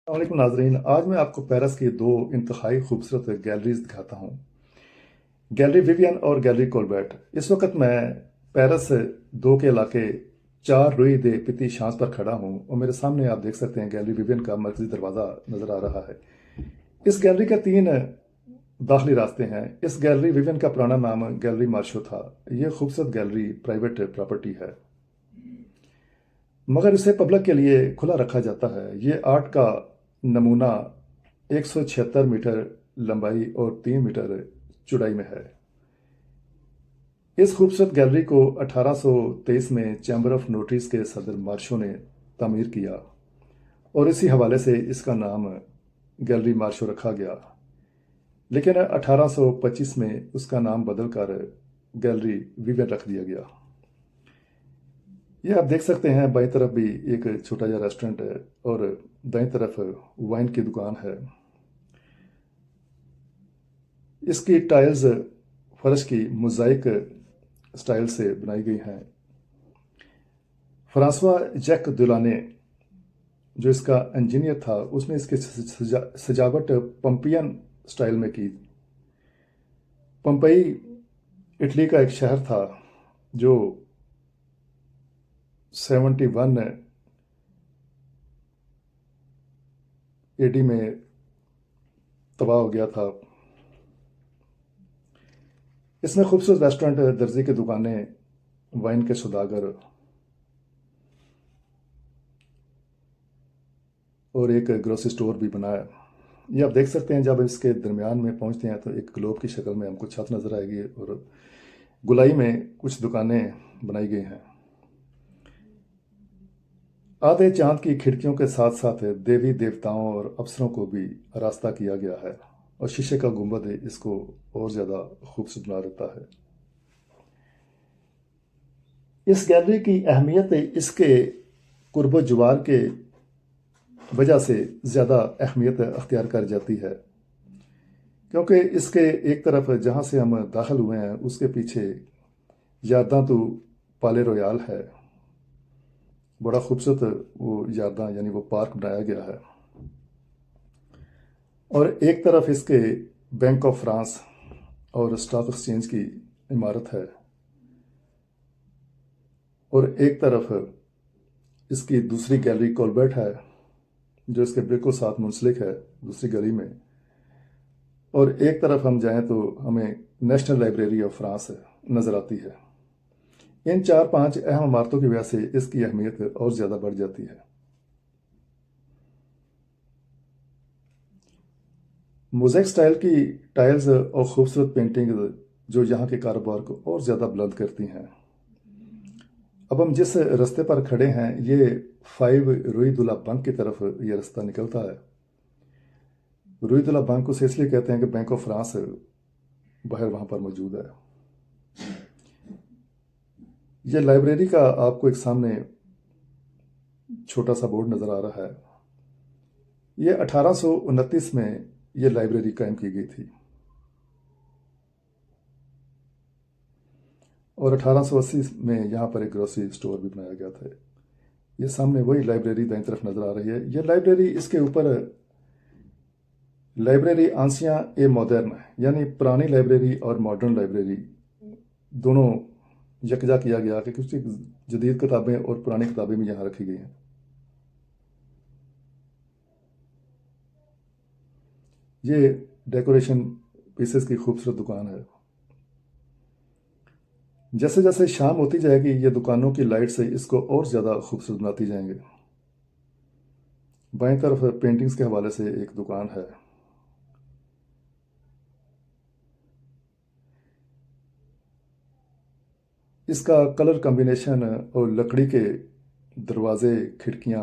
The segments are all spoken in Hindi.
वालेकुम नाजरीन, आज मैं आपको पेरिस की दो इंतहाई खूबसूरत गैलरीज दिखाता हूँ। गैलरी विवियन और गैलरी कोलबर्ट। इस वक्त मैं पेरिस दो के इलाके चार रुई दे पिती शांस पर खड़ा हूँ और मेरे सामने आप देख सकते हैं गैलरी विवियन का मरकजी दरवाज़ा नज़र आ रहा है। इस गैलरी के तीन दाखिली रास्ते हैं। इस गैलरी विवियन का पुराना नाम गैलरी मार्शो था। यह खूबसूरत गैलरी प्राइवेट प्रॉपर्टी है, मगर इसे पब्लिक के लिए खुला रखा जाता है। ये आर्ट का नमूना 176 मीटर लंबाई और 3 मीटर चौड़ाई में है। इस खूबसूरत गैलरी को 1823 में चैम्बर ऑफ नोटरीज के सदर मार्शो ने तामीर किया और इसी हवाले से इसका नाम गैलरी मार्शो रखा गया। लेकिन 1825 में उसका नाम बदलकर गैलरी विवियन रख दिया गया। ये आप देख सकते हैं, बाईं तरफ भी एक छोटा सा रेस्टोरेंट है और दाईं तरफ वाइन की दुकान है। इसकी टाइल्स फर्श की मोज़ाइक स्टाइल से बनाई गई हैं। फ्रांसवा जैक दुलाने, जो इसका इंजीनियर था, उसने इसकी सजावट पंपियन स्टाइल में की। पंपई इटली का एक शहर था जो 71 एडी में तबाह हो गया था। इसमें खूबसूरत रेस्टोरेंट, दर्जी की दुकानें, वाइन के सौदागर और एक ग्रोसरी स्टोर भी बनाया। ये आप देख सकते हैं, जब इसके दरमियान में पहुंचते हैं तो एक ग्लोब की शक्ल में हमको छत नज़र आएगी और गुलाई में कुछ दुकानें बनाई गई हैं। आधे चांद की खिड़कियों के साथ साथ देवी देवताओं और अफसरों को भी आरास्ता किया गया है और शीशे का गुंबद इसको और ज़्यादा खूबसूरत बना देता है। इस गैलरी की अहमियत इसके कुर्ब जुवार के वजह से ज़्यादा अहमियत अख्तियार कर जाती है, क्योंकि इसके एक तरफ जहाँ से हम दाखिल हुए हैं उसके पीछे यादां तो पाले रोयाल है। बड़ा खूबसूरत वो यादां यानी वो पार्क बनाया गया है और एक तरफ इसके बैंक ऑफ फ्रांस और स्टॉक एक्सचेंज की इमारत है और एक तरफ इसकी दूसरी गैलरी कोलबर्ट है जो इसके बिल्कुल साथ मुंसलिक है दूसरी गली में। और एक तरफ हम जाएं तो हमें नेशनल लाइब्रेरी ऑफ फ्रांस नज़र आती है। इन चार पांच अहम इमारतों की वजह से इसकी अहमियत और ज़्यादा बढ़ जाती है। मोज़ेक स्टाइल की टाइल्स और खूबसूरत पेंटिंग जो यहाँ के कारोबार को और ज़्यादा बुलंद करती हैं। अब हम जिस रास्ते पर खड़े हैं ये 5 रुई दुला बैंक की तरफ ये रास्ता निकलता है। रुई दुला बैंक उसे इसलिए कहते हैं कि बैंक ऑफ फ्रांस बाहर वहाँ पर मौजूद है। ये लाइब्रेरी का आपको एक सामने छोटा सा बोर्ड नज़र आ रहा है। ये 1829 में ये लाइब्रेरी कायम की गई थी और 1880 में यहाँ पर एक ग्रोसरी स्टोर भी बनाया गया था। ये सामने वही लाइब्रेरी दाईं तरफ नज़र आ रही है। ये लाइब्रेरी, इसके ऊपर लाइब्रेरी आंसिया ए मॉडर्न, यानी पुरानी लाइब्रेरी और मॉडर्न लाइब्रेरी दोनों यकजा किया गया कि कुछ जदीद किताबें और पुरानी किताबें भी यहाँ रखी गई हैं। ये डेकोरेशन पीसेस की खूबसूरत दुकान है। जैसे जैसे शाम होती जाएगी ये दुकानों की लाइट से इसको और ज़्यादा खूबसूरत बनाती जाएंगे। बाएं तरफ पेंटिंग्स के हवाले से एक दुकान है। इसका कलर कॉम्बिनेशन और लकड़ी के दरवाजे, खिड़कियाँ,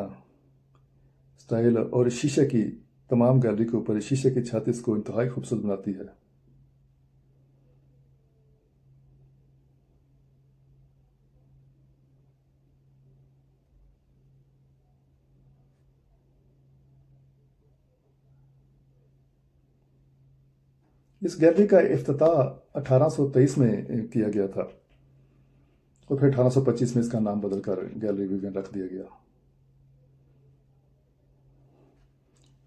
स्टाइल और शीशे की तमाम गैलरी के ऊपर शीशे की छत इसको इंतहाई खूबसूरत बनाती है। इस गैलरी का इफ्तिताह 1823 में किया गया था और फिर 1825 में इसका नाम बदलकर गैलरी विवियन रख दिया गया।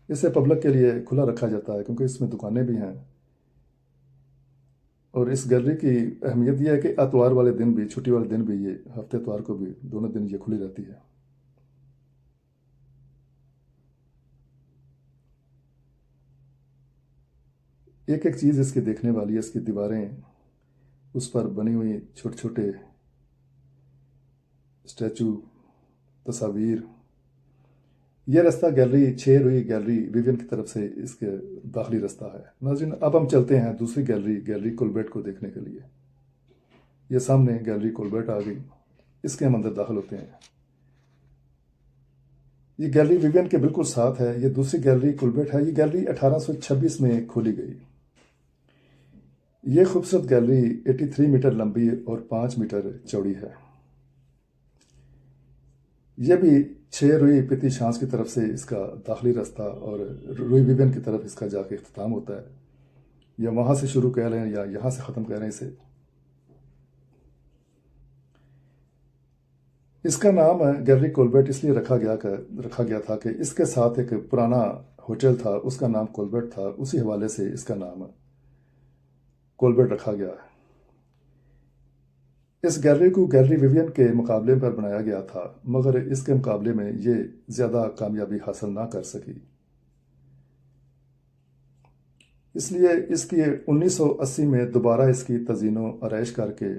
इसे पब्लिक के लिए खुला रखा जाता है क्योंकि इसमें दुकानें भी हैं। और इस गैलरी की अहमियत यह है कि आतवार वाले दिन भी, छुट्टी वाले दिन भी, ये हफ्ते इतवार को भी, दोनों दिन ये खुली रहती है। एक एक चीज़ इसकी देखने वाली है। इसकी दीवारें, उस पर बनी हुई छोटे छोटे स्टैचू, तस्वीर। यह रास्ता गैलरी 6 रुई गैलरी विवियन की तरफ से इसके दाखिली रास्ता है। नाज़रीन, अब हम चलते हैं दूसरी गैलरी, गैलरी कोलबर्ट को देखने के लिए। ये सामने गैलरी कोलबर्ट आ गई, इसके हम अंदर दाखिल होते हैं। ये गैलरी विवियन के बिल्कुल साथ है। ये दूसरी गैलरी कोलबर्ट है। ये गैलरी 1826 में खोली गई। ये खूबसूरत गैलरी 83 मीटर लंबी और 5 मीटर चौड़ी है। यह भी 6 रुई पिति शांस की तरफ से इसका दाखिली रास्ता और रुई विवियन की तरफ इसका जाके इख्तिताम होता है। या वहां से शुरू कह रहे हैं या यहां से ख़त्म कह रहे हैं इसे। इसका नाम गैलरी कोलबर्ट इसलिए रखा गया था कि इसके साथ एक पुराना होटल था, उसका नाम कोलबर्ट था। उसी हवाले से इसका नाम कोलबर्ट रखा गया है। इस गैलरी को गैलरी विवियन के मुकाबले पर बनाया गया था, मगर इसके मुकाबले में ये ज़्यादा कामयाबी हासिल ना कर सकी। इसलिए इसकी 1980 में दोबारा इसकी तज़ीनो आरइश करके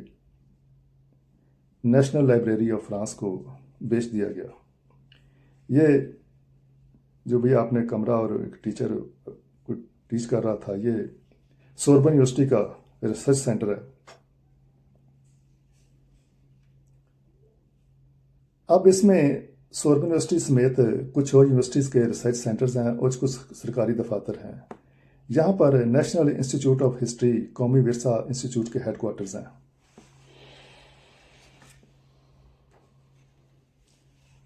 नेशनल लाइब्रेरी ऑफ फ्रांस को बेच दिया गया। ये जो भी आपने कमरा और एक टीचर को टीच कर रहा था, ये सोर्बन यूनिवर्सिटी का रिसर्च सेंटर है। अब इसमें सोर्बन यूनिवर्सिटी समेत कुछ और यूनिवर्सिटीज़ के रिसर्च सेंटर्स हैं और कुछ सरकारी दफातर हैं। यहाँ पर नेशनल इंस्टीट्यूट ऑफ हिस्ट्री, कौमी विरसा इंस्टीट्यूट के हेडक्वार्टर्स हैं।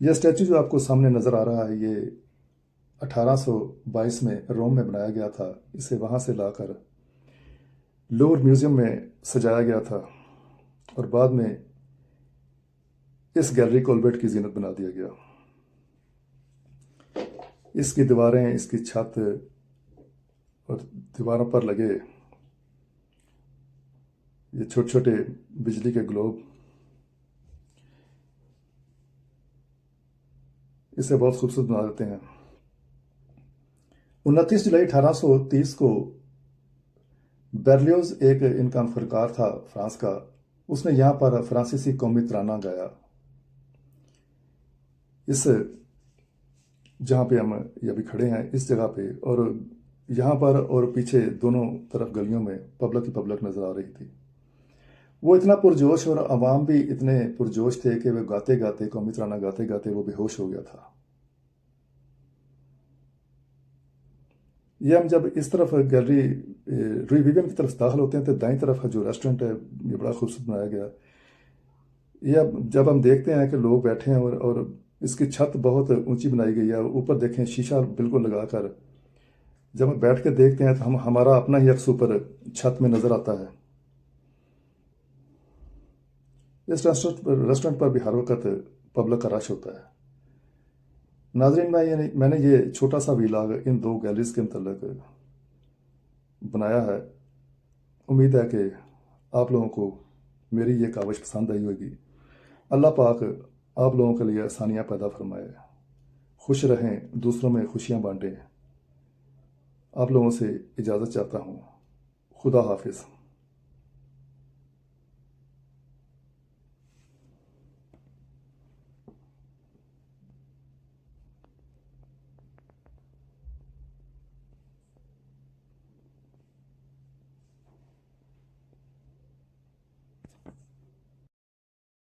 यह स्टैचू जो आपको सामने नज़र आ रहा है, ये 1822 में रोम में बनाया गया था। इसे वहाँ से लाकर लूवर म्यूज़ियम में सजाया गया था और बाद में इस गैलरी कोलबर्ट की जीनत बना दिया गया। इसकी दीवारें, इसकी छत और दीवारों पर लगे ये छोटे छोटे बिजली के ग्लोब, इसे बहुत खूबसूरत बना देते हैं। 29 जुलाई 1830 को बेरलियोज, एक इनका फनकार था फ्रांस का, उसने यहाँ पर फ्रांसीसी कौमी तराना गाया। इस जहाँ पे हम ये अभी खड़े हैं, इस जगह पे, और यहाँ पर और पीछे दोनों तरफ गलियों में पब्लिक ही पब्लिक नज़र आ रही थी। वो इतना पुरजोश और अवाम भी इतने पुरजोश थे कि वे गाते गाते, कौमी तराना गाते गाते वो बेहोश हो गया था। ये हम जब इस तरफ गैलरी रुई विवियन की तरफ दाखिल होते हैं तो दाईं तरफ जो रेस्टोरेंट है, ये बड़ा खूबसूरत बनाया गया। ये अब जब हम देखते हैं कि लोग बैठे हैं और इसकी छत बहुत ऊंची बनाई गई है, ऊपर देखें शीशा बिल्कुल लगाकर जब हम बैठ के देखते हैं तो हमारा अपना ही अक्स ऊपर छत में नज़र आता है। इस रेस्टोरेंट पर भी हर वक्त पब्लिक का रश होता है। नाजरीन, मैंने ये छोटा सा व्लॉग इन दो गैलरीज के मतलब बनाया है। उम्मीद है कि आप लोगों को मेरी ये काविश पसंद आई होगी। अल्लाह पाक आप लोगों के लिए आसानियाँ पैदा फरमाए। खुश रहें, दूसरों में खुशियाँ बांटें। आप लोगों से इजाज़त चाहता हूँ। खुदा हाफिज़।